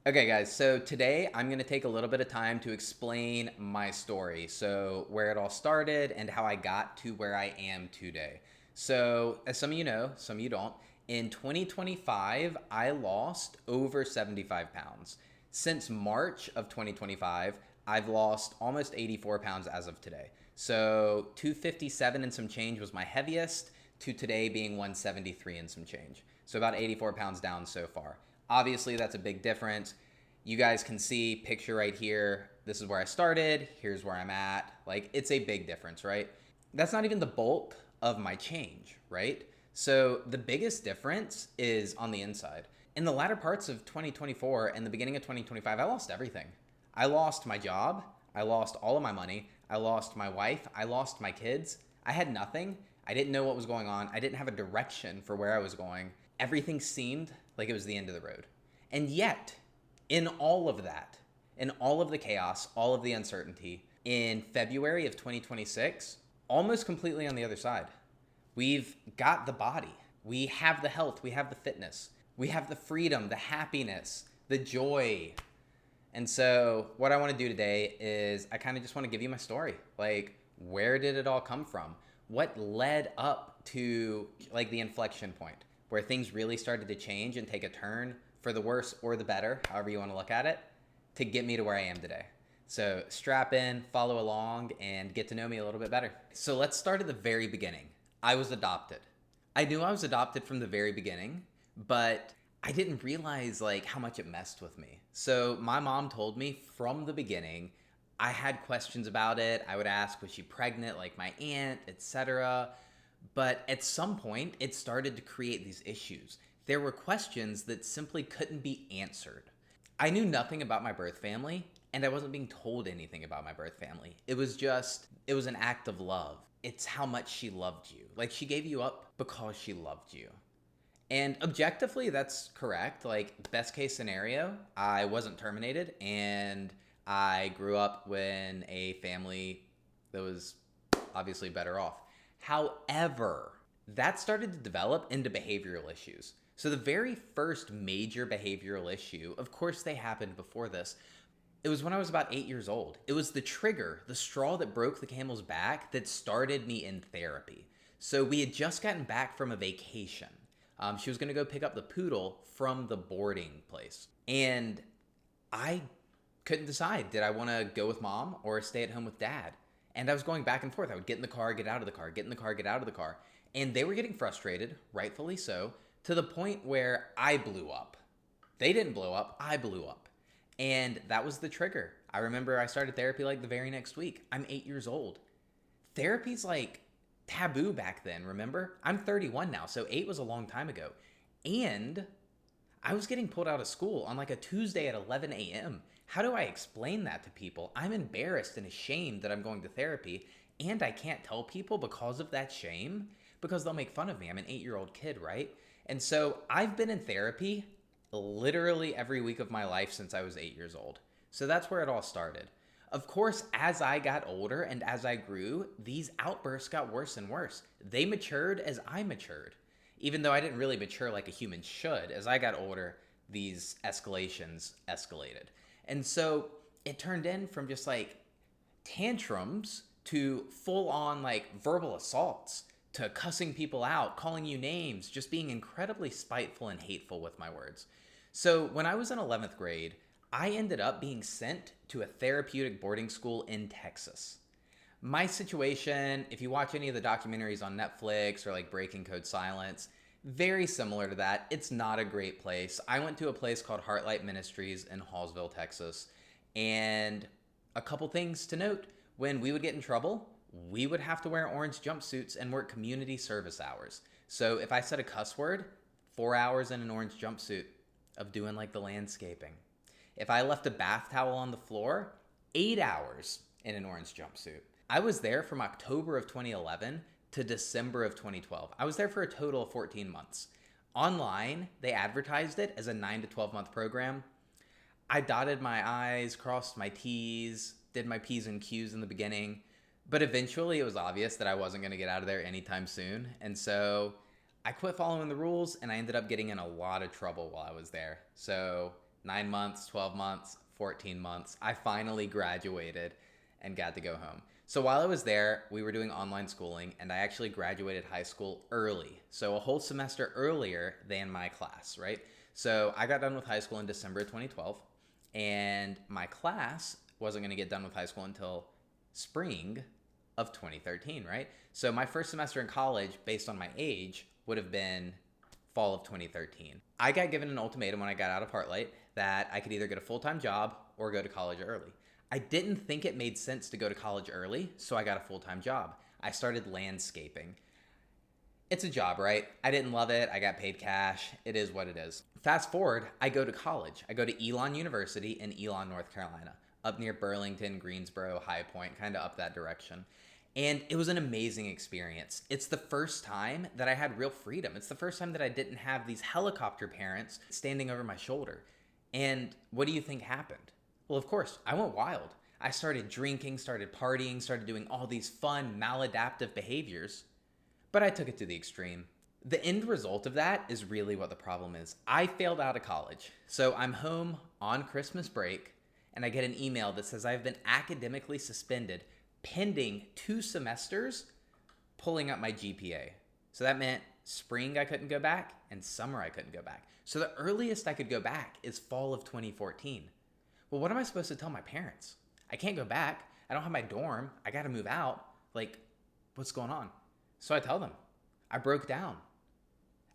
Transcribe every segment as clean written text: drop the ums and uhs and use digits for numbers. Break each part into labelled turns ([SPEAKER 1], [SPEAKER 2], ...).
[SPEAKER 1] Okay, guys, so today I'm going to take a little bit of time to explain my story. So, where it all started and how I got to where I am today. So, as some of you know, some of you don't, in 2025, I lost over 75 pounds. Since March of 2025, I've lost almost 84 pounds as of today. So, 257 and some change was my heaviest, to today being 173 and some change. So, about 84 pounds down so far. Obviously, that's a big difference. You guys can see picture right here. This is where I started. Here's where I'm at. Like, it's a big difference, right? That's not even the bulk of my change, right? So the biggest difference is on the inside. In the latter parts of 2024 and the beginning of 2025, I lost everything. I lost my job. I lost all of my money. I lost my wife. I lost my kids. I had nothing. I didn't know what was going on. I didn't have a direction for where I was going. Everything seemed like it was the end of the road. And yet, in all of that, in all of the chaos, all of the uncertainty, in February of 2026, almost completely on the other side, we've got the body. We have the health. We have the fitness. We have the freedom, the happiness, the joy. And so, what I want to do today is I kind of just want to give you my story. Like, where did it all come from? What led up to like the inflection point where things really started to change and take a turn for the worse or the better, however you want to look at it, to get me to where I am today. So, strap in, follow along, and get to know me a little bit better. So, let's start at the very beginning. I was adopted. I knew I was adopted from the very beginning, but I didn't realize like how much it messed with me. So my mom told me from the beginning, I had questions about it. I would ask, was she pregnant like my aunt, etc. But at some point, it started to create these issues. There were questions that simply couldn't be answered. I knew nothing about my birth family, and I wasn't being told anything about my birth family. It was an act of love. It's how much she loved you. Like, she gave you up because she loved you. And objectively, that's correct. Like, best case scenario, I wasn't terminated and I grew up in a family that was obviously better off. However, that started to develop into behavioral issues. So, the very first major behavioral issue, of course, they happened before this. It was when I was about 8 years old. It was the trigger, the straw that broke the camel's back that started me in therapy. So, we had just gotten back from a vacation. She was going to go pick up the poodle from the boarding place. And I couldn't decide. Did I want to go with mom or stay at home with dad? And I was going back and forth. I would get in the car, get out of the car, get in the car, get out of the car. And they were getting frustrated, rightfully so, to the point where I blew up. They didn't blow up, I blew up. And that was the trigger. I remember I started therapy like the very next week. I'm 8 years old. Therapy's like taboo back then, remember? I'm 31 now, so 8 was a long time ago. And I was getting pulled out of school on like a Tuesday at 11 a.m. How do I explain that to people? I'm embarrassed and ashamed that I'm going to therapy, and I can't tell people because of that shame because they'll make fun of me. I'm an 8-year-old kid, right? And so I've been in therapy literally every week of my life since I was 8 years old. So that's where it all started. Of course, as I got older and as I grew, these outbursts got worse and worse. They matured as I matured. Even though I didn't really mature like a human should, as I got older, these escalations escalated. And so it turned in from just like tantrums to full on like verbal assaults to cussing people out, calling you names, just being incredibly spiteful and hateful with my words. So when I was in 11th grade, I ended up being sent to a therapeutic boarding school in Texas. My situation, if you watch any of the documentaries on Netflix or like Breaking Code Silence, very similar to that. It's not a great place. I went to a place called Heartlight Ministries in Hallsville, Texas. And a couple things to note: when we would get in trouble, we would have to wear orange jumpsuits and work community service hours. So if I said a cuss word, 4 hours in an orange jumpsuit of doing like the landscaping. If I left a bath towel on the floor, 8 hours in an orange jumpsuit. I was there from October of 2011 to December of 2012. I was there for a total of 14 months. Online, they advertised it as a 9 to 12 month program. I dotted my I's, crossed my T's, did my P's and Q's in the beginning, but eventually it was obvious that I wasn't going to get out of there anytime soon. And so I quit following the rules and I ended up getting in a lot of trouble while I was there. So 9 months, 12 months, 14 months. I finally graduated and got to go home. So while I was there, we were doing online schooling, and I actually graduated high school early. So a whole semester earlier than my class, right? So I got done with high school in December of 2012, and my class wasn't going to get done with high school until spring of 2013, right? So my first semester in college, based on my age, would have been fall of 2013. I got given an ultimatum when I got out of Heartlight that I could either get a full-time job or go to college early. I didn't think it made sense to go to college early, so I got a full-time job. I started landscaping. It's a job, right? I didn't love it. I got paid cash. It is what it is. Fast forward, I go to college. I go to Elon University in Elon, North Carolina, up near Burlington, Greensboro, High Point, kind of up that direction. And it was an amazing experience. It's the first time that I had real freedom. It's the first time that I didn't have these helicopter parents standing over my shoulder. And what do you think happened? Well, of course, I went wild. I started drinking, started partying, started doing all these fun, maladaptive behaviors, but I took it to the extreme. The end result of that is really what the problem is. I failed out of college. So I'm home on Christmas break, and I get an email that says I've been academically suspended pending 2 semesters pulling up my GPA. So that meant spring I couldn't go back and summer I couldn't go back. So the earliest I could go back is fall of 2014. Well, what am I supposed to tell my parents? I can't go back. I don't have my dorm. I got to move out. Like, what's going on? So I tell them. I broke down.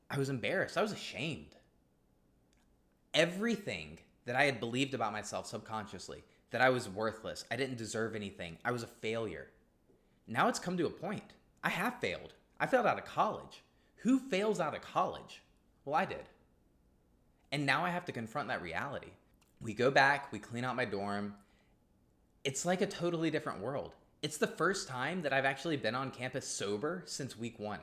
[SPEAKER 1] I was embarrassed. I was ashamed. Everything that I had believed about myself subconsciously, that I was worthless, I didn't deserve anything, I was a failure. Now it's come to a point. I have failed. I failed out of college. Who fails out of college? Well, I did. And now I have to confront that reality. We go back, we clean out my dorm. It's like a totally different world. It's the first time that I've actually been on campus sober since week 1.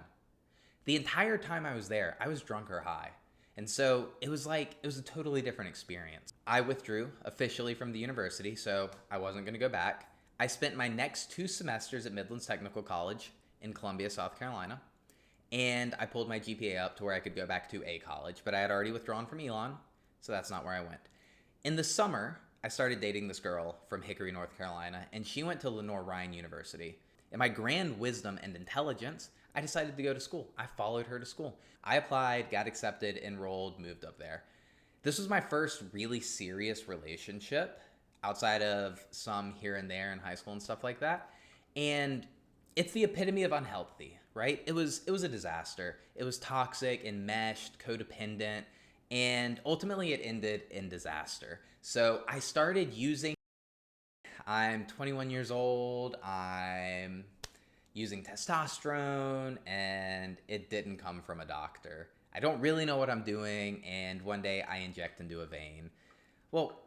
[SPEAKER 1] The entire time I was there, I was drunk or high. And so it was a totally different experience. I withdrew officially from the university, so I wasn't going to go back. I spent my next 2 semesters at Midlands Technical College in Columbia, South Carolina. And I pulled my GPA up to where I could go back to a college, but I had already withdrawn from Elon, so that's not where I went. In the summer, I started dating this girl from Hickory, North Carolina, and she went to Lenoir-Rhyne University. In my grand wisdom and intelligence, I decided to go to school. I followed her to school. I applied, got accepted, enrolled, moved up there. This was my first really serious relationship outside of some here and there in high school and stuff like that. And it's the epitome of unhealthy, right? It was a disaster. It was toxic, enmeshed, codependent, and ultimately it ended in disaster. So I started using, I'm 21 years old, I'm using testosterone, and it didn't come from a doctor. I don't really know what I'm doing, and one day I inject into a vein. Well,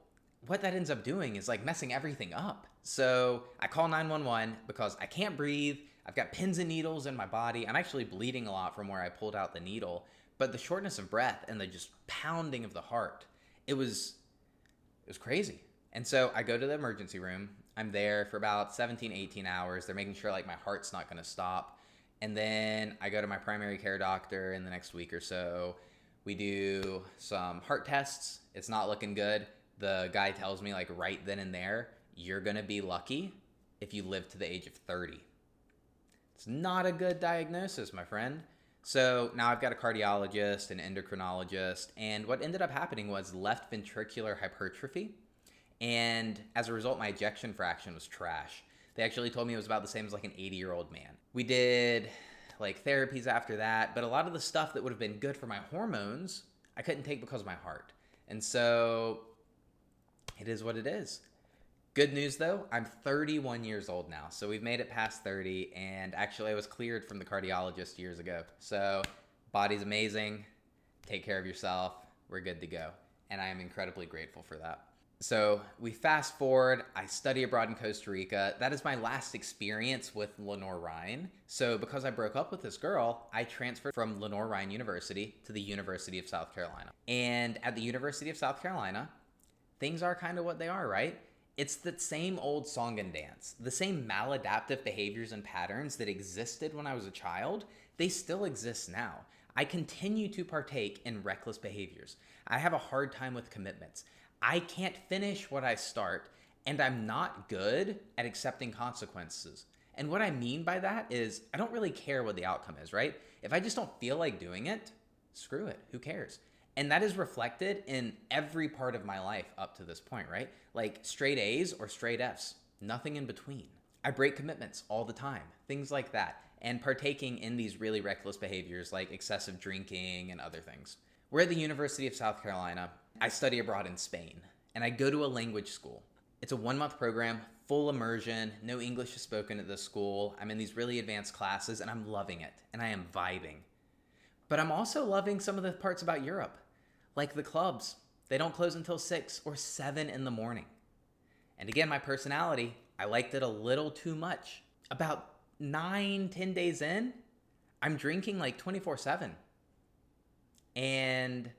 [SPEAKER 1] what that ends up doing is like messing everything up. So I call 911 because I can't breathe. I've got pins and needles in my body. I'm actually bleeding a lot from where I pulled out the needle, but the shortness of breath and the just pounding of the heart, it was crazy. And so I go to the emergency room. I'm there for about 17, 18 hours. They're making sure like my heart's not going to stop. And then I go to my primary care doctor in the next week or so. We do some heart tests. It's not looking good. The guy tells me like right then and there, you're going to be lucky if you live to the age of 30. It's not a good diagnosis, my friend. So now I've got a cardiologist, an endocrinologist, and what ended up happening was left ventricular hypertrophy. And as a result, my ejection fraction was trash. They actually told me it was about the same as like an 80-year-old man. We did like therapies after that, but a lot of the stuff that would have been good for my hormones, I couldn't take because of my heart. And so it is what it is. Good news though, I'm 31 years old now. So we've made it past 30, and actually I was cleared from the cardiologist years ago. So body's amazing. Take care of yourself. We're good to go. And I am incredibly grateful for that. So we fast forward, I study abroad in Costa Rica. That is my last experience with Lenoir-Rhyne. So because I broke up with this girl, I transferred from Lenoir-Rhyne University to the University of South Carolina. And at the University of South Carolina, things are kind of what they are, right? It's the same old song and dance. The same maladaptive behaviors and patterns that existed when I was a child, they still exist now. I continue to partake in reckless behaviors. I have a hard time with commitments. I can't finish what I start, and I'm not good at accepting consequences. And what I mean by that is I don't really care what the outcome is, right? If I just don't feel like doing it, screw it. Who cares? And that is reflected in every part of my life up to this point, right? Like straight A's or straight F's, nothing in between. I break commitments all the time, things like that, and partaking in these really reckless behaviors like excessive drinking and other things. We're at the University of South Carolina. I study abroad in Spain, and I go to a language school. It's a 1 month program, full immersion, no English is spoken at this school. I'm in these really advanced classes, and I'm loving it, and I am vibing. But I'm also loving some of the parts about Europe, like the clubs. They don't close until 6 or 7 in the morning. And again, my personality, I liked it a little too much. About 9, 10 days in, I'm drinking like 24/7. And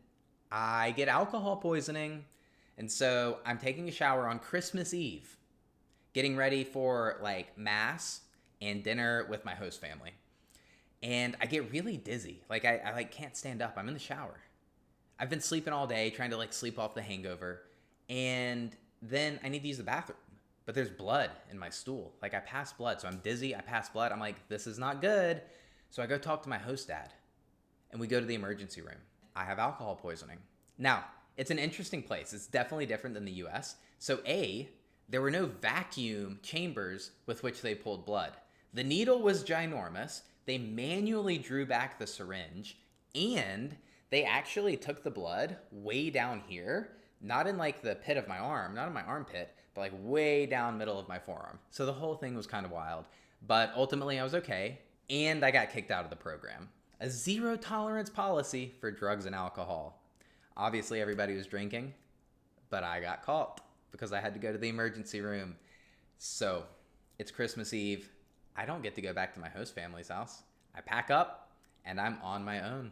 [SPEAKER 1] I get alcohol poisoning. And so I'm taking a shower on Christmas Eve, getting ready for like mass and dinner with my host family. And I get really dizzy. Like I like can't stand up. I'm in the shower. I've been sleeping all day, trying to like sleep off the hangover. And then I need to use the bathroom. But there's blood in my stool. Like I pass blood. So I'm dizzy, I pass blood. I'm like, this is not good. So I go talk to my host dad. And we go to the emergency room. I have alcohol poisoning. Now, it's an interesting place. It's definitely different than the US. So there were no vacuum chambers with which they pulled blood. The needle was ginormous. They manually drew back the syringe, and they actually took the blood way down here, not in like the pit of my arm, not in my armpit, but like way down middle of my forearm. So the whole thing was kind of wild, but ultimately I was okay, and I got kicked out of the program. A zero tolerance policy for drugs and alcohol. Obviously everybody was drinking, but I got caught because I had to go to the emergency room. So it's Christmas Eve. I don't get to go back to my host family's house. I pack up and I'm on my own.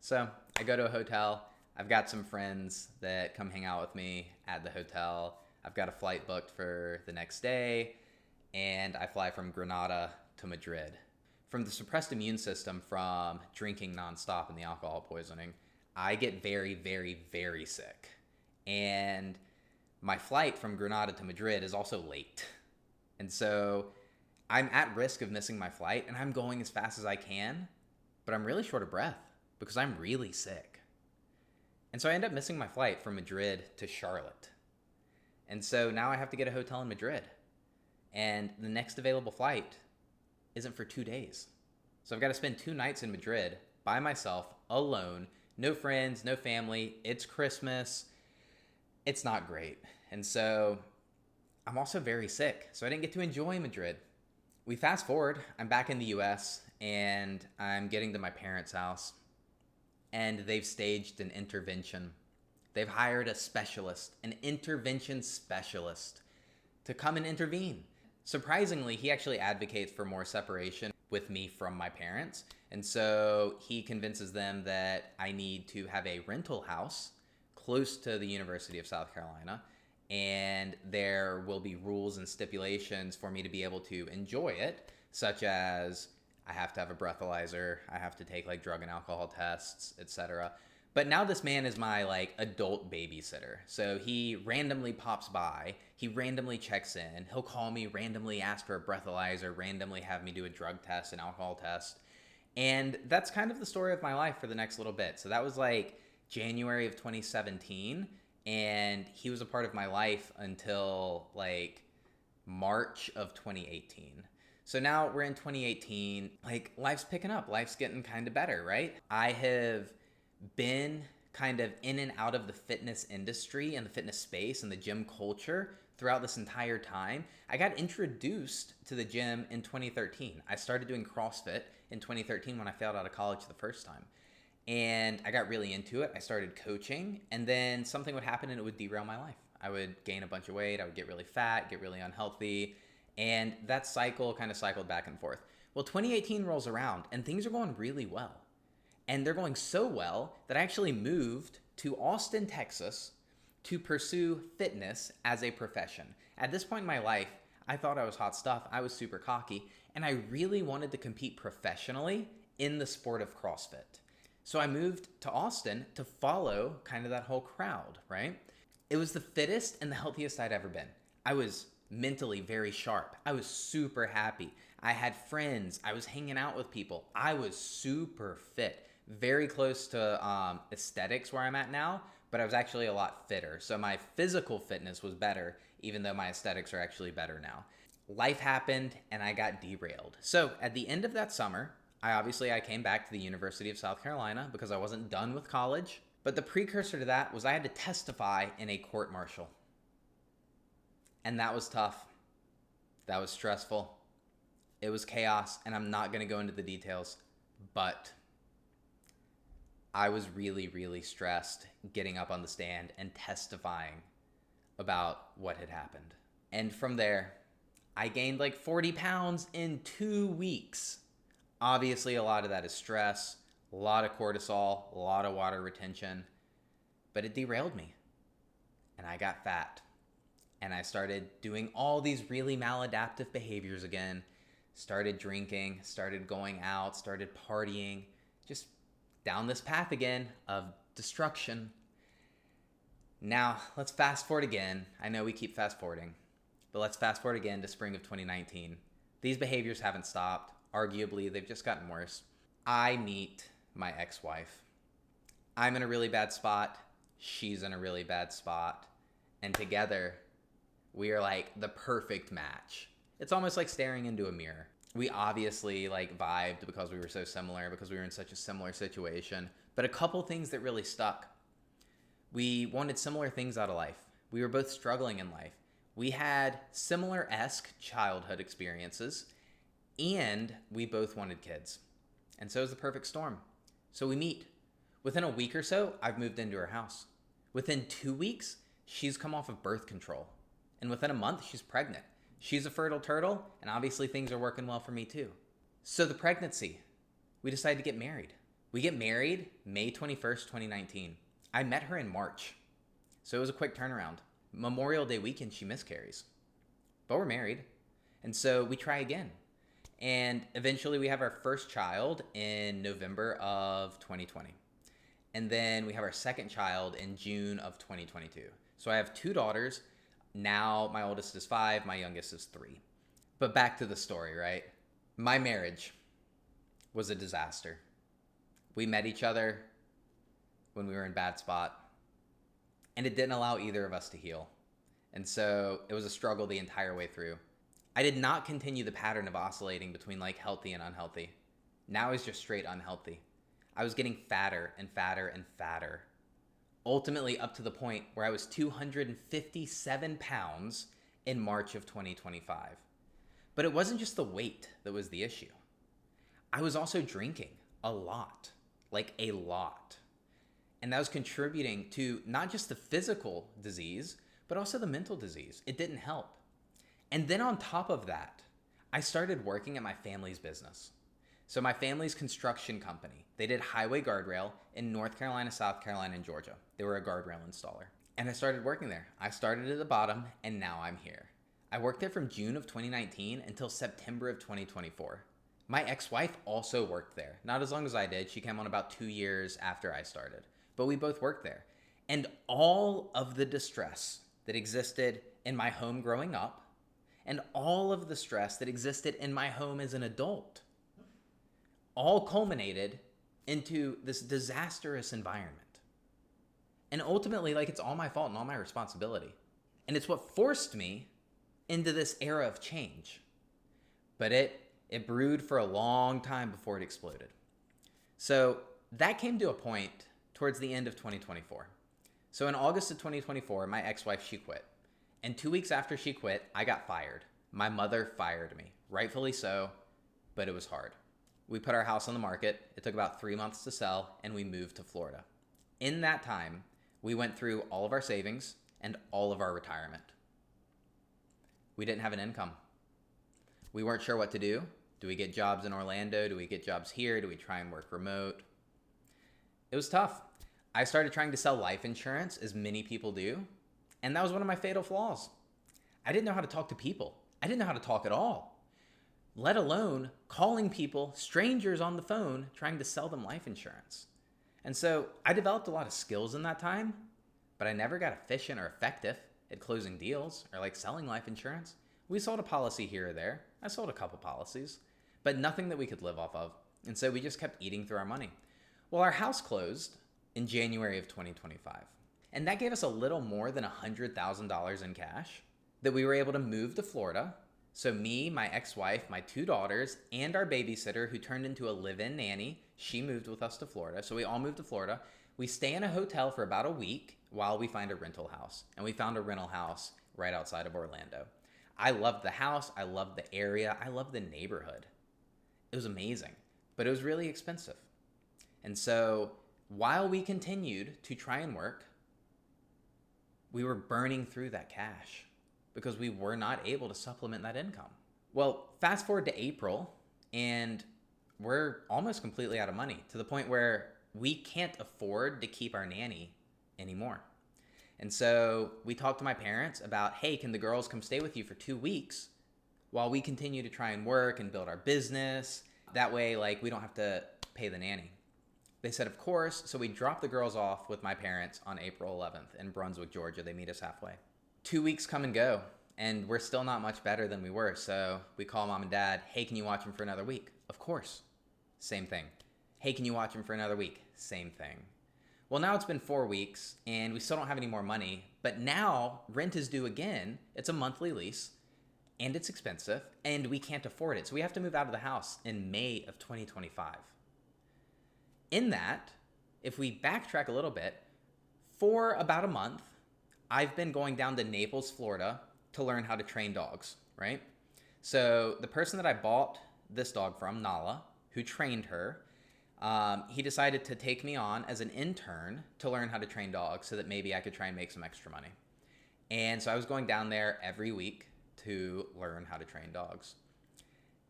[SPEAKER 1] So I go to a hotel. I've got some friends that come hang out with me at the hotel. I've got a flight booked for the next day, and I fly from Granada to Madrid. From the suppressed immune system from drinking nonstop and the alcohol poisoning, I get very, very, very sick. And my flight from Granada to Madrid is also late. And so I'm at risk of missing my flight, and I'm going as fast as I can, but I'm really short of breath because I'm really sick. And so I end up missing my flight from Madrid to Charlotte. And so now I have to get a hotel in Madrid. And the next available flight isn't for 2 days. So I've got to spend 2 nights in Madrid by myself, alone, no friends, no family. It's Christmas. It's not great. And so I'm also very sick. So I didn't get to enjoy Madrid. We fast forward. I'm back in the US and I'm getting to my parents' house. And they've staged an intervention. They've hired a specialist, an intervention specialist, to come and intervene. Surprisingly, he actually advocates for more separation with me from my parents. And so he convinces them that I need to have a rental house close to the University of South Carolina. And there will be rules and stipulations for me to be able to enjoy it, such as I have to have a breathalyzer, I have to take like drug and alcohol tests, etc. But now this man is my like adult babysitter. So he randomly pops by, he randomly checks in, he'll call me, randomly ask for a breathalyzer, randomly have me do a drug test, an alcohol test. And that's kind of the story of my life for the next little bit. So that was like January of 2017, and he was a part of my life until like March of 2018. So now we're in 2018, like life's picking up, life's getting kind of better, right? I have been kind of in and out of the fitness industry and the fitness space and the gym culture throughout this entire time. I got introduced to the gym in 2013. I started doing CrossFit in 2013 when I failed out of college the first time. And I got really into it. I started coaching, and then something would happen and it would derail my life. I would gain a bunch of weight, I would get really fat, get really unhealthy, and that cycle kind of cycled back and forth. Well, 2018 rolls around and things are going really well. And they're going so well that I actually moved to Austin, Texas to pursue fitness as a profession. At this point in my life, I thought I was hot stuff. I was super cocky, and I really wanted to compete professionally in the sport of CrossFit. So I moved to Austin to follow kind of that whole crowd, right? It was the fittest and the healthiest I'd ever been. I was mentally very sharp. I was super happy. I had friends. I was hanging out with people. I was super fit. Very close to aesthetics where I'm at now, but I was actually a lot fitter. So my physical fitness was better, even though my aesthetics are actually better now. Life happened and I got derailed. So at the end of that summer, I came back to the University of South Carolina because I wasn't done with college. But the precursor to that was I had to testify in a court martial. And that was tough. That was stressful. It was chaos, and I'm not going to go into the details, but I was really, really stressed getting up on the stand and testifying about what had happened. And from there, I gained like 40 pounds in 2 weeks. Obviously, a lot of that is stress, a lot of cortisol, a lot of water retention, but it derailed me. And I got fat. And I started doing all these really maladaptive behaviors again. Started drinking, started going out, started partying, just down this path again of destruction. Now, let's fast forward again. I know we keep fast forwarding, but let's fast forward again to spring of 2019. These behaviors haven't stopped. Arguably, they've just gotten worse. I meet my ex-wife. I'm in a really bad spot. She's in a really bad spot. And together, we are like the perfect match. It's almost like staring into a mirror. We obviously like vibed because we were so similar, because we were in such a similar situation. But a couple things that really stuck. We wanted similar things out of life. We were both struggling in life. We had similar-esque childhood experiences, and we both wanted kids. And so it was the perfect storm. So we meet. Within a week or so, I've moved into her house. Within 2 weeks, she's come off of birth control. And within a month, she's pregnant. She's a fertile turtle, and obviously things are working well for me too. So the pregnancy, we decided to get married. We get married May 21st, 2019. I met her in March. So it was a quick turnaround. Memorial Day weekend, she miscarries. But we're married. And so we try again. And eventually we have our first child in November of 2020. And then we have our second child in June of 2022. So I have 2 daughters. Now my oldest is 5, my youngest is 3. But back to the story, right? My marriage was a disaster. We met each other when we were in a bad spot, and it didn't allow either of us to heal. And so it was a struggle the entire way through. I did not continue the pattern of oscillating between like healthy and unhealthy. Now it's just straight unhealthy. I was getting fatter and fatter and fatter. Ultimately up to the point where I was 257 pounds in March of 2025. But it wasn't just the weight that was the issue. I was also drinking a lot, like a lot. And that was contributing to not just the physical disease, but also the mental disease. It didn't help. And then on top of that, I started working at my family's business. So my family's construction company, they did highway guardrail in North Carolina, South Carolina, and Georgia. They were a guardrail installer. And I started working there. I started at the bottom, and now I'm here. I worked there from June of 2019 until September of 2024. My ex-wife also worked there. Not as long as I did. She came on about 2 years after I started. But we both worked there. And all of the distress that existed in my home growing up, and all of the stress that existed in my home as an adult, all culminated into this disastrous environment. And ultimately, like, it's all my fault and all my responsibility. And it's what forced me into this era of change. But it brewed for a long time before it exploded. So that came to a point towards the end of 2024. So in August of 2024, my ex-wife, she quit. And 2 weeks after she quit, I got fired. My mother fired me, rightfully so, but it was hard. We put our house on the market. It took about 3 months to sell, and we moved to Florida. In that time, we went through all of our savings and all of our retirement. We didn't have an income. We weren't sure what to do. Do we get jobs in Orlando? Do we get jobs here? Do we try and work remote? It was tough. I started trying to sell life insurance, as many people do, and that was one of my fatal flaws. I didn't know how to talk to people. I didn't know how to talk at all, let alone calling people, strangers on the phone, trying to sell them life insurance. And so I developed a lot of skills in that time, but I never got efficient or effective at closing deals or like selling life insurance. We sold a policy here or there. I sold a couple policies, but nothing that we could live off of. And so we just kept eating through our money. Well, our house closed in January of 2025. And that gave us a little more than $100,000 in cash that we were able to move to Florida. So me, my ex-wife, my two daughters, and our babysitter who turned into a live-in nanny, she moved with us to Florida. So we all moved to Florida. We stay in a hotel for about a week while we find a rental house. And we found a rental house right outside of Orlando. I loved the house. I loved the area. I loved the neighborhood. It was amazing, but it was really expensive. And so while we continued to try and work, we were burning through that cash because we were not able to supplement that income. Well, fast forward to April, and we're almost completely out of money to the point where we can't afford to keep our nanny anymore. And so we talked to my parents about, hey, can the girls come stay with you for 2 weeks while we continue to try and work and build our business? That way, like, we don't have to pay the nanny. They said, of course. So we dropped the girls off with my parents on April 11th in Brunswick, Georgia. They meet us halfway. 2 weeks come and go, and we're still not much better than we were. So we call mom and dad, hey, can you watch them for another week? Of course. Same thing. Hey, can you watch them for another week? Same thing. Well, now it's been 4 weeks, and we still don't have any more money. But now rent is due again. It's a monthly lease, and it's expensive, and we can't afford it. So we have to move out of the house in May of 2025. In that, if we backtrack a little bit, for about a month, I've been going down to Naples, Florida to learn how to train dogs, right? So the person that I bought this dog from, Nala, who trained her, he decided to take me on as an intern to learn how to train dogs so that maybe I could try and make some extra money. And so I was going down there every week to learn how to train dogs.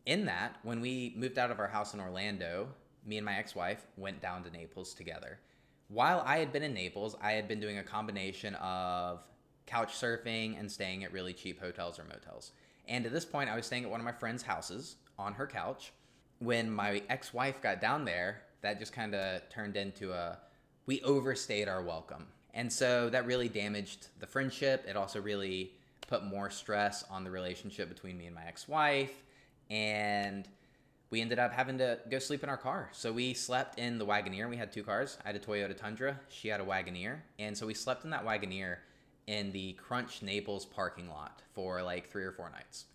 [SPEAKER 1] In that, when we moved out of our house in Orlando, me and my ex-wife went down to Naples together. While I had been in Naples, I had been doing a combination of couch surfing and staying at really cheap hotels or motels. And at this point, I was staying at one of my friend's houses on her couch. When my ex-wife got down there, that just kind of turned into we overstayed our welcome. And so that really damaged the friendship. It also really put more stress on the relationship between me and my ex-wife. And we ended up having to go sleep in our car. So we slept in the Wagoneer. We had two cars. I had a Toyota Tundra. She had a Wagoneer. And so we slept in that Wagoneer in the Crunch Naples parking lot for like 3 or 4 nights.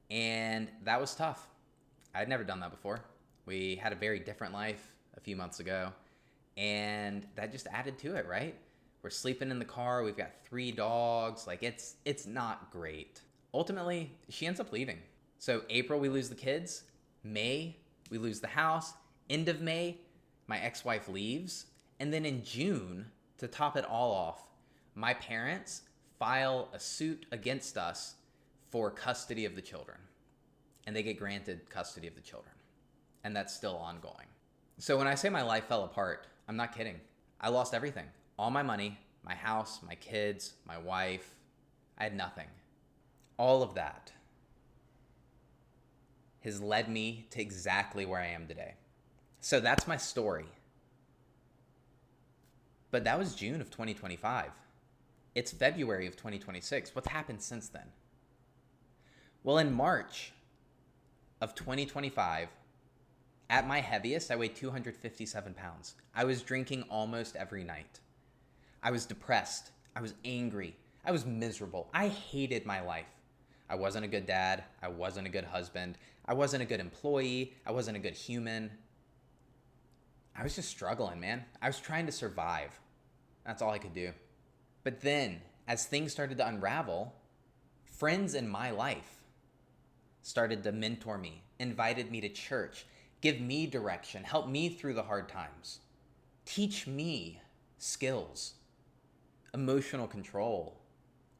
[SPEAKER 1] And that was tough. I'd never done that before. We had a very different life a few months ago. And that just added to it, right? We're sleeping in the car. We've got 3 dogs. Like it's not great. Ultimately, she ends up leaving. So April, we lose the kids. May, we lose the house. End of May, my ex-wife leaves. And then in June, to top it all off, my parents file a suit against us for custody of the children. And they get granted custody of the children. And that's still ongoing. So when I say my life fell apart, I'm not kidding. I lost everything. All my money, my house, my kids, my wife. I had nothing. All of that has led me to exactly where I am today. So that's my story. But that was June of 2025. It's February of 2026. What's happened since then? Well, in March of 2025, at my heaviest, I weighed 257 pounds. I was drinking almost every night. I was depressed. I was angry. I was miserable. I hated my life. I wasn't a good dad. I wasn't a good husband. I wasn't a good employee. I wasn't a good human. I was just struggling, man. I was trying to survive. That's all I could do. But then, as things started to unravel, friends in my life started to mentor me, invited me to church, give me direction, help me through the hard times, teach me skills, emotional control,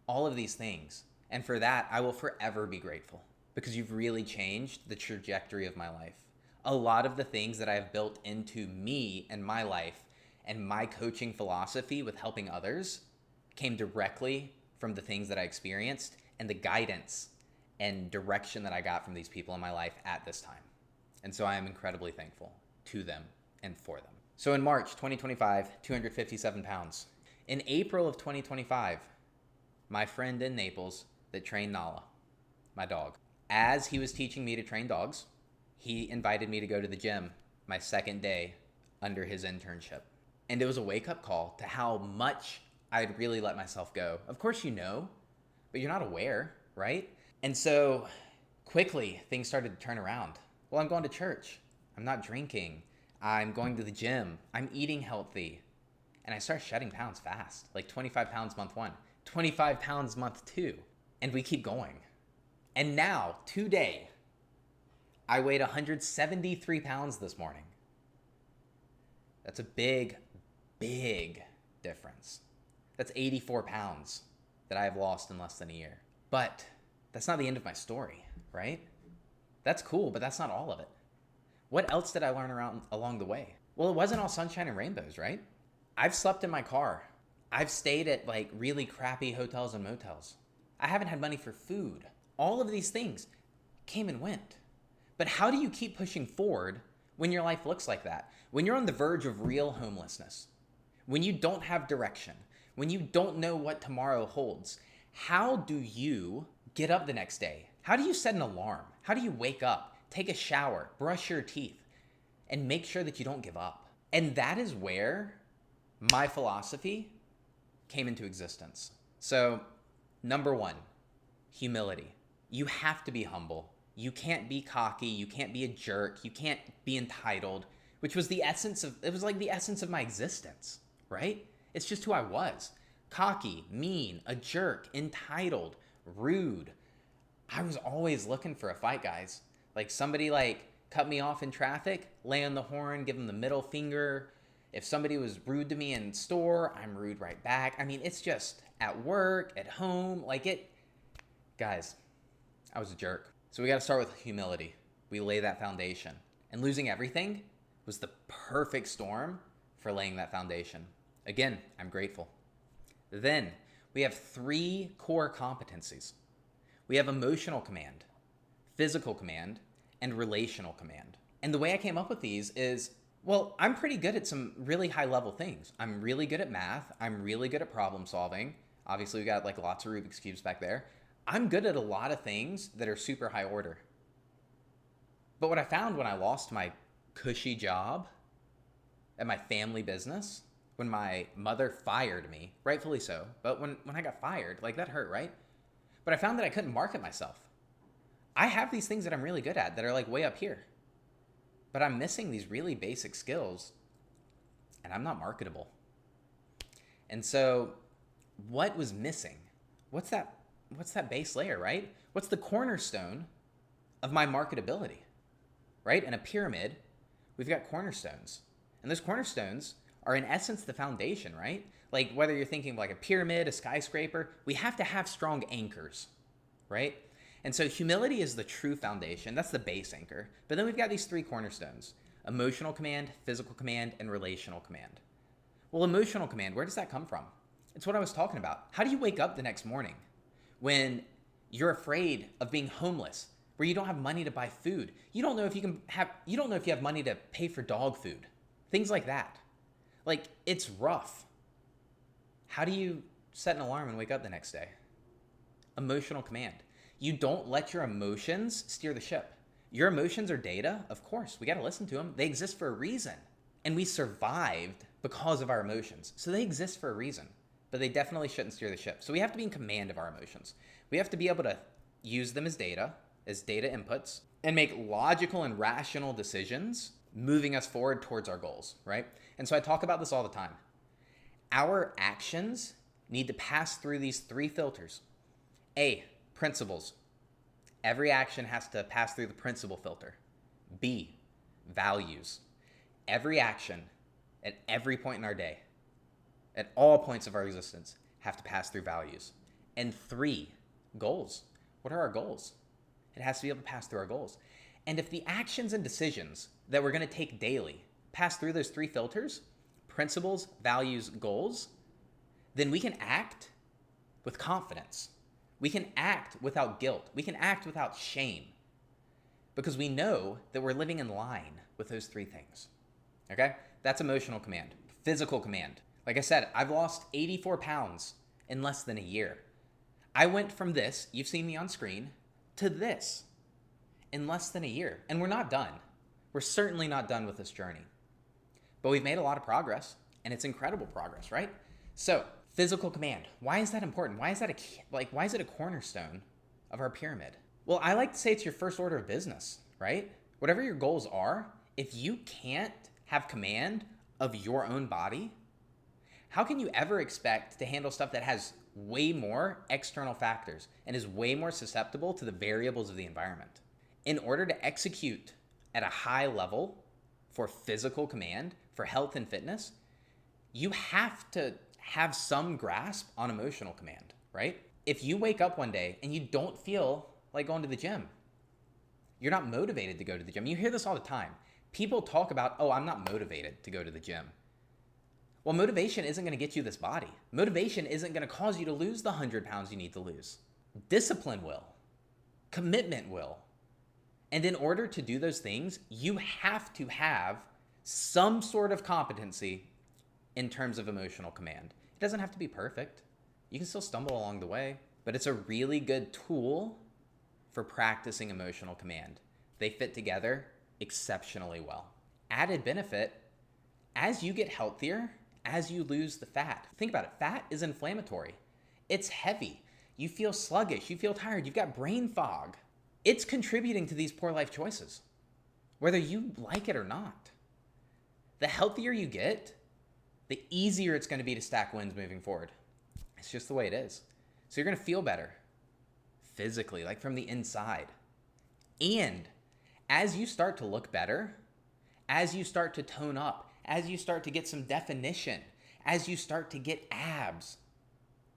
[SPEAKER 1] all of these things. And for that, I will forever be grateful because you've really changed the trajectory of my life. A lot of the things that I've built into me and my life and my coaching philosophy with helping others came directly from the things that I experienced and the guidance and direction that I got from these people in my life at this time. And so I am incredibly thankful to them and for them. So in March 2025, 257 pounds. In April of 2025, my friend in Naples that trained Nala, my dog, as he was teaching me to train dogs, he invited me to go to the gym my second day under his internship. And it was a wake-up call to how much I'd really let myself go. Of course you know, but you're not aware, right? And so quickly things started to turn around. Well, I'm going to church. I'm not drinking. I'm going to the gym. I'm eating healthy. And I started shedding pounds fast, like 25 pounds month 1, 25 pounds month 2. And we keep going. And now, today, I weighed 173 pounds this morning. That's a big, big difference. That's 84 pounds that I have lost in less than a year. But that's not the end of my story, right? That's cool, but that's not all of it. What else did I learn along the way? Well, it wasn't all sunshine and rainbows, right? I've slept in my car. I've stayed at like really crappy hotels and motels. I haven't had money for food. All of these things came and went. But how do you keep pushing forward when your life looks like that? When you're on the verge of real homelessness, when you don't have direction, when you don't know what tomorrow holds, how do you get up the next day? How do you set an alarm? How do you wake up, take a shower, brush your teeth, and make sure that you don't give up? And that is where my philosophy came into existence. So, number 1, humility. You have to be humble. You can't be cocky. You can't be a jerk. You can't be entitled, which was it was like the essence of my existence, right? It's just who I was. Cocky, mean, a jerk, entitled, rude. I was always looking for a fight, guys. Like somebody like cut me off in traffic, lay on the horn, give them the middle finger. If somebody was rude to me in store, I'm rude right back. I mean, it's just at work, at home, guys, I was a jerk. So we got to start with humility. We lay that foundation. And losing everything was the perfect storm for laying that foundation. Again, I'm grateful. Then we have 3 core competencies. We have emotional command, physical command, and relational command. And the way I came up with these is, well, I'm pretty good at some really high level things. I'm really good at math. I'm really good at problem solving. Obviously, we got like lots of Rubik's Cubes back there. I'm good at a lot of things that are super high order. But what I found when I lost my cushy job at my family business, when my mother fired me, rightfully so, but when I got fired, like that hurt, right? But I found that I couldn't market myself. I have these things that I'm really good at that are like way up here, but I'm missing these really basic skills and I'm not marketable. And so what was missing? What's that base layer, right? What's the cornerstone of my marketability, right? In a pyramid, we've got cornerstones. And those cornerstones are in essence the foundation, right? Like whether you're thinking of like a pyramid, a skyscraper, we have to have strong anchors, right? And so humility is the true foundation. That's the base anchor. But then we've got these 3 cornerstones: emotional command, physical command, and relational command. Well, emotional command, where does that come from? It's what I was talking about. How do you wake up the next morning when you're afraid of being homeless, where you don't have money to buy food? You don't know if you have money to pay for dog food. Things like that. Like, it's rough. How do you set an alarm and wake up the next day? Emotional command. You don't let your emotions steer the ship. Your emotions are data, of course. We got to listen to them. They exist for a reason. And we survived because of our emotions. So they exist for a reason. But they definitely shouldn't steer the ship. So we have to be in command of our emotions. We have to be able to use them as data inputs, and make logical and rational decisions moving us forward towards our goals, right? And so I talk about this all the time. Our actions need to pass through these 3 filters. A, principles. Every action has to pass through the principle filter. B, values. Every action at every point in our day, at all points of our existence, have to pass through values. And 3, goals. What are our goals? It has to be able to pass through our goals. And if the actions and decisions that we're going to take daily pass through those 3 filters, principles, values, goals, then we can act with confidence. We can act without guilt. We can act without shame because we know that we're living in line with those 3 things. Okay? That's emotional command. Physical command. Like I said, I've lost 84 pounds in less than a year. I went from this, you've seen me on screen, to this in less than a year. And we're not done. We're certainly not done with this journey. But we've made a lot of progress, and it's incredible progress, right? So, physical command. Why is that important? Why is that why is it a cornerstone of our pyramid? Well, I like to say it's your first order of business, right? Whatever your goals are, if you can't have command of your own body, how can you ever expect to handle stuff that has way more external factors and is way more susceptible to the variables of the environment? In order to execute at a high level for physical command, for health and fitness, you have to have some grasp on emotional command, right? If you wake up one day and you don't feel like going to the gym, you're not motivated to go to the gym. You hear this all the time. People talk about, oh, I'm not motivated to go to the gym. Well, motivation isn't going to get you this body. Motivation isn't going to cause you to lose the 100 pounds you need to lose. Discipline will. Commitment will. And in order to do those things, you have to have some sort of competency in terms of emotional command. It doesn't have to be perfect. You can still stumble along the way, but it's a really good tool for practicing emotional command. They fit together exceptionally well. Added benefit, as you get healthier, as you lose the fat. Think about it. Fat is inflammatory. It's heavy. You feel sluggish. You feel tired. You've got brain fog. It's contributing to these poor life choices, whether you like it or not. The healthier you get, the easier it's going to be to stack wins moving forward. It's just the way it is. So you're going to feel better physically, like from the inside. And as you start to look better, as you start to tone up, as you start to get some definition, as you start to get abs,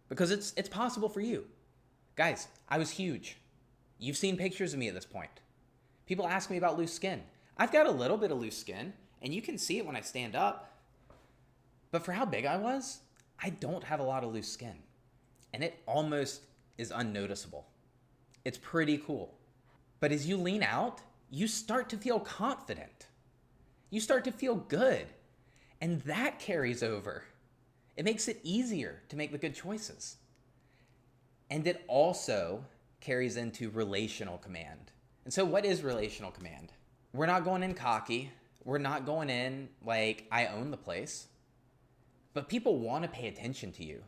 [SPEAKER 1] because it's possible for you. Guys, I was huge. You've seen pictures of me at this point. People ask me about loose skin. I've got a little bit of loose skin, and you can see it when I stand up. But for how big I was, I don't have a lot of loose skin. And it almost is unnoticeable. It's pretty cool. But as you lean out, you start to feel confident. You start to feel good. And that carries over. It makes it easier to make the good choices. And it also carries into relational command. And so what is relational command? We're not going in cocky. We're not going in like I own the place. But people want to pay attention to you.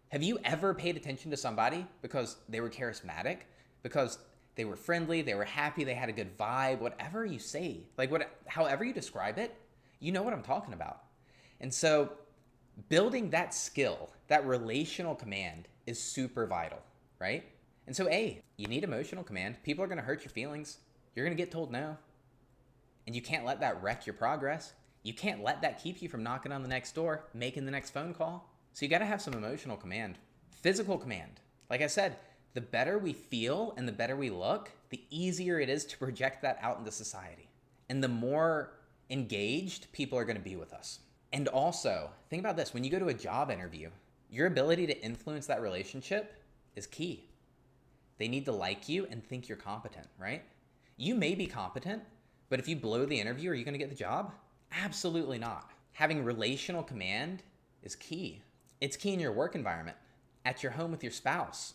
[SPEAKER 1] Have you ever paid attention to somebody because they were charismatic? Because they were friendly, they were happy, they had a good vibe, whatever you say, however you describe it, you know what I'm talking about. And so building that skill, that relational command is super vital, right? And so you need emotional command. People are going to hurt your feelings. You're going to get told no. And you can't let that wreck your progress. You can't let that keep you from knocking on the next door, making the next phone call. So you got to have some emotional command. Physical command. Like I said, the better we feel and the better we look, the easier it is to project that out into society. And the more engaged people are going to be with us. And also, think about this. When you go to a job interview, your ability to influence that relationship is key. They need to like you and think you're competent, right? You may be competent, but if you blow the interview, are you going to get the job? Absolutely not. Having relational command is key. It's key in your work environment, at your home with your spouse,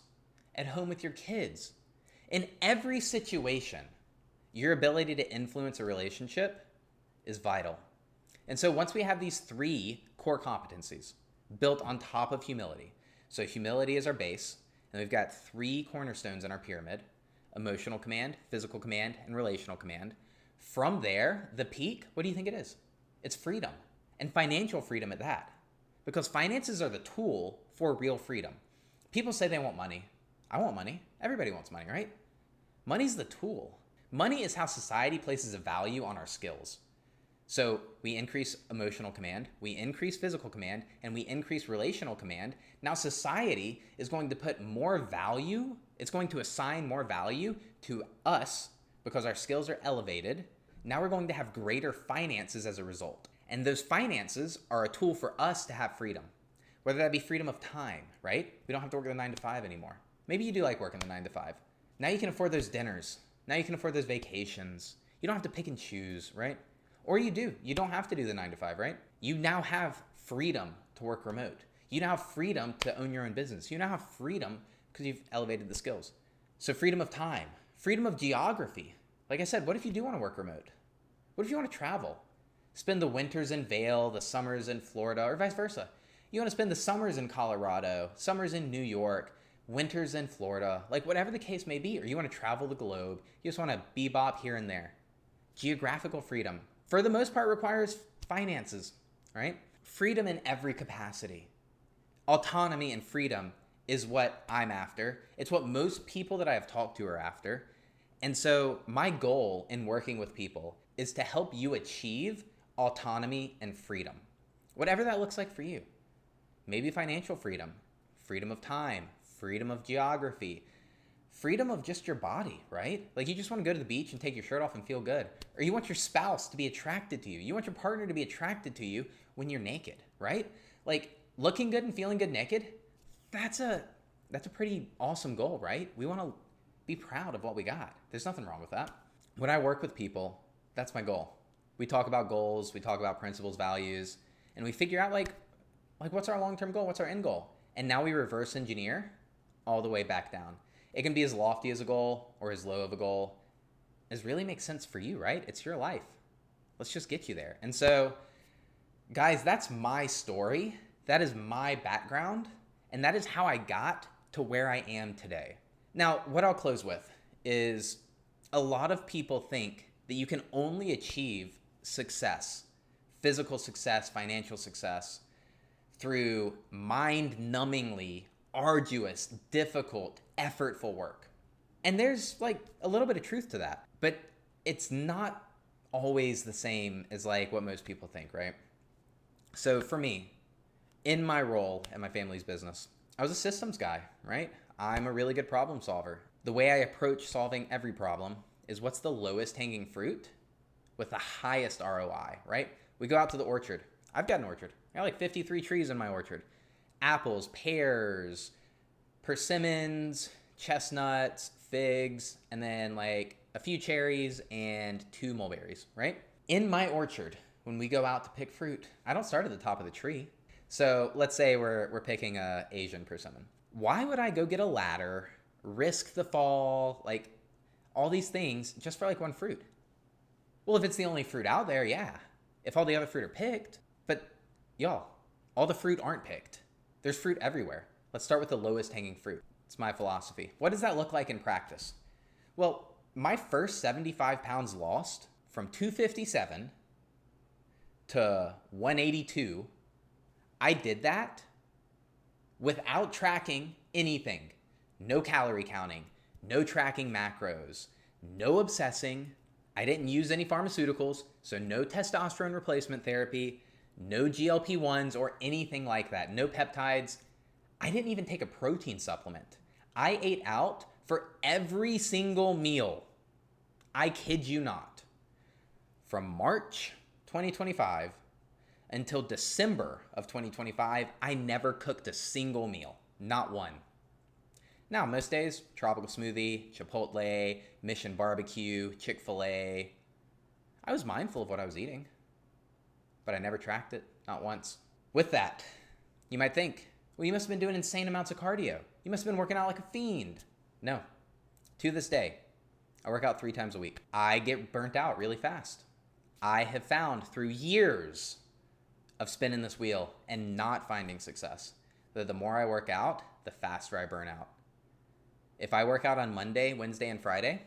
[SPEAKER 1] at home with your kids. In every situation, your ability to influence a relationship is vital. And so once we have these 3 core competencies built on top of humility, so humility is our base, and we've got 3 cornerstones in our pyramid: emotional command, physical command, and relational command. From there, the peak, what do you think it is? It's freedom, and financial freedom at that. Because finances are the tool for real freedom. People say they want money. I want money. Everybody wants money, right? Money's the tool. Money is how society places a value on our skills. So we increase emotional command, we increase physical command, and we increase relational command. Now society is going to put more value, it's going to assign more value to us because our skills are elevated. Now we're going to have greater finances as a result. And those finances are a tool for us to have freedom. Whether that be freedom of time, right? We don't have to work the 9 to 5 anymore. Maybe you do like working the 9 to 5. Now you can afford those dinners. Now you can afford those vacations. You don't have to pick and choose, right? Or you do. You don't have to do the 9 to 5, right? You now have freedom to work remote. You now have freedom to own your own business. You now have freedom because you've elevated the skills. So freedom of time, freedom of geography. Like I said, what if you do want to work remote? What if you want to travel? Spend the winters in Vail, the summers in Florida, or vice versa. You want to spend the summers in Colorado, summers in New York, winters in Florida, like whatever the case may be, or you want to travel the globe. You just want to bebop here and there. Geographical freedom, for the most part, requires finances, right? Freedom in every capacity. Autonomy and freedom is what I'm after. It's what most people that I have talked to are after. And so my goal in working with people is to help you achieve autonomy and freedom, whatever that looks like for you. Maybe financial freedom, freedom of time, freedom of geography, freedom of just your body, right? Like you just want to go to the beach and take your shirt off and feel good. Or you want your spouse to be attracted to you. You want your partner to be attracted to you when you're naked, right? Like looking good and feeling good naked, that's a pretty awesome goal, right? We want to be proud of what we got. There's nothing wrong with that. When I work with people, that's my goal. We talk about goals, we talk about principles, values, and we figure out like what's our long-term goal? What's our end goal? And now we reverse engineer all the way back down. It can be as lofty as a goal or as low of a goal as really makes sense for you, right? It's your life. Let's just get you there. And so, guys, that's my story. That is my background. And that is how I got to where I am today. Now, what I'll close with is a lot of people think that you can only achieve success, physical success, financial success, through mind-numbingly arduous, difficult, effortful work. And there's like a little bit of truth to that, but it's not always the same as like what most people think, right? So for me, in my role at my family's business, I was a systems guy, right? I'm a really good problem solver. The way I approach solving every problem is what's the lowest hanging fruit with the highest ROI, right? We go out to the orchard. I've got an orchard. I got like 53 trees in my orchard. Apples, pears, persimmons, chestnuts, figs, and then like a few cherries and 2 mulberries, right? In my orchard, when we go out to pick fruit, I don't start at the top of the tree. So let's say we're picking a Asian persimmon. Why would I go get a ladder, risk the fall, like all these things just for like one fruit? Well, if it's the only fruit out there, yeah. If all the other fruit are picked, but y'all, all the fruit aren't picked. There's fruit everywhere. Let's start with the lowest hanging fruit. It's my philosophy. What does that look like in practice? Well, my first 75 pounds lost from 257 to 182, I did that without tracking anything. No calorie counting, no tracking macros, no obsessing. I didn't use any pharmaceuticals, so no testosterone replacement therapy, no GLP-1s or anything like that, no peptides. I didn't even take a protein supplement. I ate out for every single meal. I kid you not. From March 2025 until December of 2025, I never cooked a single meal, not one. Now, most days, tropical smoothie, Chipotle, Mission Barbecue, Chick-fil-A. I was mindful of what I was eating, but I never tracked it, not once. With that, you might think, well, you must have been doing insane amounts of cardio. You must have been working out like a fiend. No. To this day, I work out 3 times a week. I get burnt out really fast. I have found through years of spinning this wheel and not finding success that the more I work out, the faster I burn out. If I work out on Monday, Wednesday, and Friday,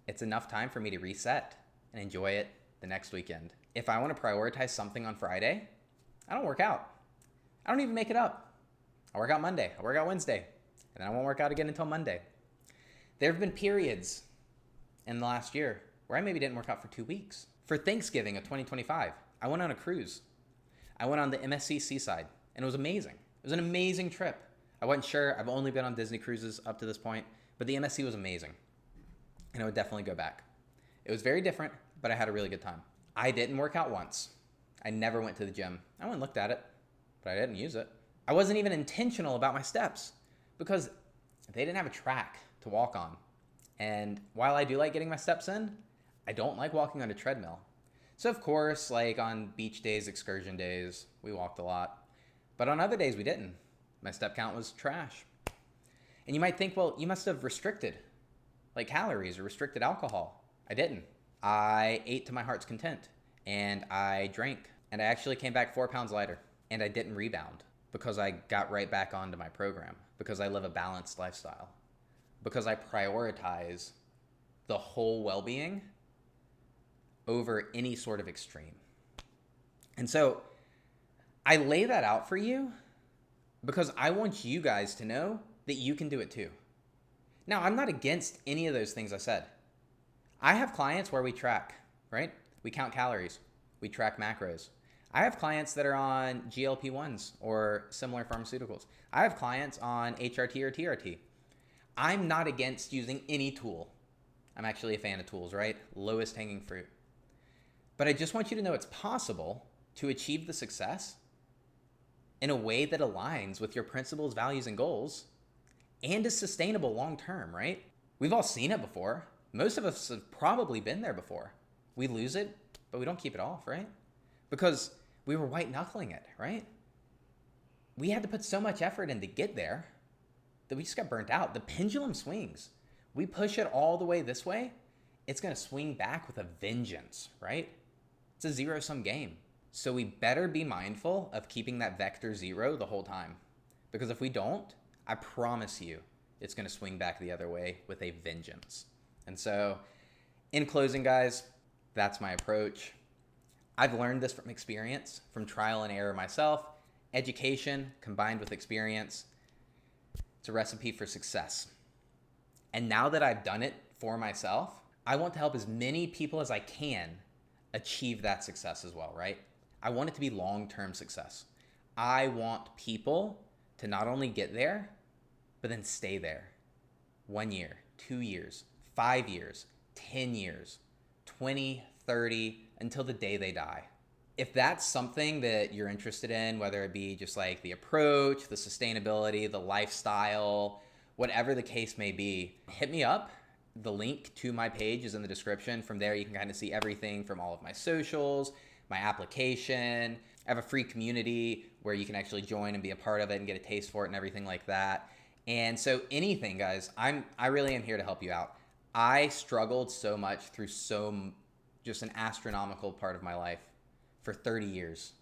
[SPEAKER 1] it's enough time for me to reset and enjoy it the next weekend. If I want to prioritize something on Friday, I don't work out. I don't even make it up. I work out Monday, I work out Wednesday, and I won't work out again until Monday. There have been periods in the last year where I maybe didn't work out for 2 weeks. For Thanksgiving of 2025, I went on a cruise. I went on the MSC Seaside, and it was amazing. It was an amazing trip. I wasn't sure. I've only been on Disney cruises up to this point, but the MSC was amazing, and I would definitely go back. It was very different, but I had a really good time. I didn't work out once. I never went to the gym. I went and looked at it, but I didn't use it. I wasn't even intentional about my steps because they didn't have a track to walk on. And while I do like getting my steps in, I don't like walking on a treadmill. So of course, like on beach days, excursion days, we walked a lot. But on other days, we didn't. My step count was trash. And you might think, well, you must have restricted, like calories or restricted alcohol. I didn't. I ate to my heart's content and I drank. And I actually came back 4 pounds lighter. And I didn't rebound because I got right back onto my program, because I live a balanced lifestyle, because I prioritize the whole well-being over any sort of extreme. And so I lay that out for you because I want you guys to know that you can do it too. Now, I'm not against any of those things I said. I have clients where we track, right? We count calories, we track macros. I have clients that are on GLP-1s or similar pharmaceuticals. I have clients on HRT or TRT. I'm not against using any tool. I'm actually a fan of tools, right? Lowest hanging fruit. But I just want you to know it's possible to achieve the success in a way that aligns with your principles, values, and goals and is sustainable long term, right? We've all seen it before. Most of us have probably been there before. We lose it, but we don't keep it off, right? Because we were white knuckling it, right? We had to put so much effort in to get there that we just got burnt out. The pendulum swings. We push it all the way this way, it's going to swing back with a vengeance, right? It's a zero-sum game. So we better be mindful of keeping that vector zero the whole time. Because if we don't, I promise you, it's going to swing back the other way with a vengeance. And so, in closing, guys, that's my approach. I've learned this from experience, from trial and error myself. Education combined with experience, it's a recipe for success. And now that I've done it for myself, I want to help as many people as I can achieve that success as well, right? I want it to be long-term success. I want people to not only get there, but then stay there. 1 year, 2 years, 5 years, 10 years, 20, 30, until the day they die. If that's something that you're interested in, whether it be just like the approach, the sustainability, the lifestyle, whatever the case may be, hit me up. The link to my page is in the description. From there, you can kind of see everything from all of my socials, my application. I have a free community where you can actually join and be a part of it and get a taste for it and everything like that. And so anything, guys, I really am here to help you out. I struggled so much through just an astronomical part of my life. For 30 years,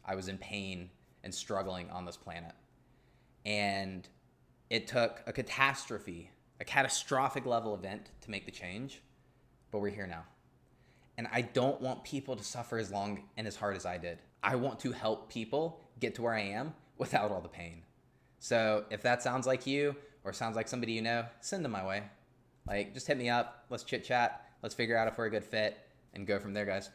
[SPEAKER 1] I was in pain and struggling on this planet. And it took a catastrophic level event to make the change, but we're here now. And I don't want people to suffer as long and as hard as I did. I want to help people get to where I am without all the pain. So if that sounds like you or sounds like somebody you know, send them my way. Like, just hit me up. Let's chit chat. Let's figure out if we're a good fit and go from there, guys.